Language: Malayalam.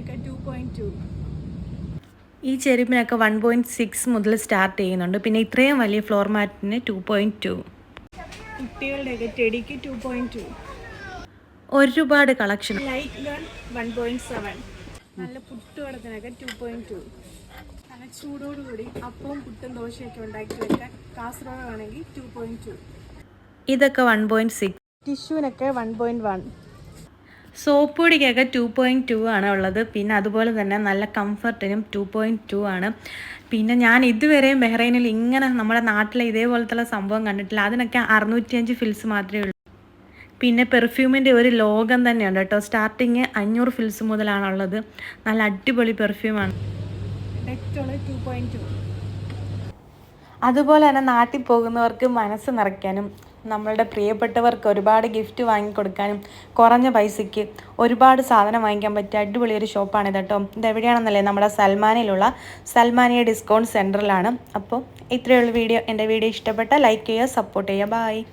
ചെരുപ്പിനൊക്കെ 2.2. ഈ ചെരുപ്പിനൊക്കെ 1.6 മുതൽ സ്റ്റാർട്ട് ചെയ്യുന്നുണ്ട്. പിന്നെ ഇത്രയും വലിയ ഫ്ലോർ മാറ്റിന് 2.2. കുട്ടികളുടെയൊക്കെ ടെഡിക്ക് 2.2. ഒരുപാട് കളക്ഷൻ. Light gun 1.7. നല്ല പുട്ടുവടത്തിനൊക്കെ 2.2. നല്ല ചൂടോടുകൂടി അപ്പവും പുട്ടും ദോശയൊക്കെ ഉണ്ടാക്കി വെക്കാൻ കാസർഗോഡ് ആണെങ്കിൽ 2.2. ഇതൊക്കെ 1.6. ടിഷ്യൂവിനൊക്കെ 1.1. സോപ്പ് പൊടിക്കൊക്കെ 2.2 ആണ് ഉള്ളത്. പിന്നെ അതുപോലെ തന്നെ നല്ല കംഫർട്ടിനും 2.2 ആണ്. പിന്നെ ഞാൻ ഇതുവരെയും ബഹ്റൈനിൽ ഇങ്ങനെ നമ്മുടെ നാട്ടിലെ ഇതേപോലത്തുള്ള സംഭവം കണ്ടിട്ടില്ല. അതിനൊക്കെ 605 ഫിൽസ് മാത്രമേ ഉള്ളൂ. പിന്നെ പെർഫ്യൂമിൻ്റെ ഒരു ലോകം തന്നെയുണ്ട് കേട്ടോ. സ്റ്റാർട്ടിങ് 500 ഫിൽസ് മുതലാണുള്ളത്. നല്ല അടിപൊളി പെർഫ്യൂമാണ്. ഡെറ്റോൾ 2.2. അതുപോലെ തന്നെ നാട്ടിൽ പോകുന്നവർക്ക് മനസ്സ് നിറയ്ക്കാനും നമ്മളുടെ പ്രിയപ്പെട്ടവർക്ക് ഒരുപാട് ഗിഫ്റ്റ് വാങ്ങിക്കൊടുക്കാനും കുറഞ്ഞ പൈസയ്ക്ക് ഒരുപാട് സാധനം വാങ്ങിക്കാൻ പറ്റിയ അടിപൊളി ഒരു ഷോപ്പാണിത് കേട്ടോ. ഇതെവിടെയാണെന്നല്ലേ, നമ്മുടെ സൽമാനിലുള്ള സൽമാനിയ ഡിസ്കൗണ്ട് സെൻറ്ററിലാണ്. അപ്പോൾ ഇത്രയുള്ള വീഡിയോ. എൻ്റെ വീഡിയോ ഇഷ്ടപ്പെട്ടാൽ ലൈക്ക് ചെയ്യുക, സപ്പോർട്ട് ചെയ്യുക. ബായ്.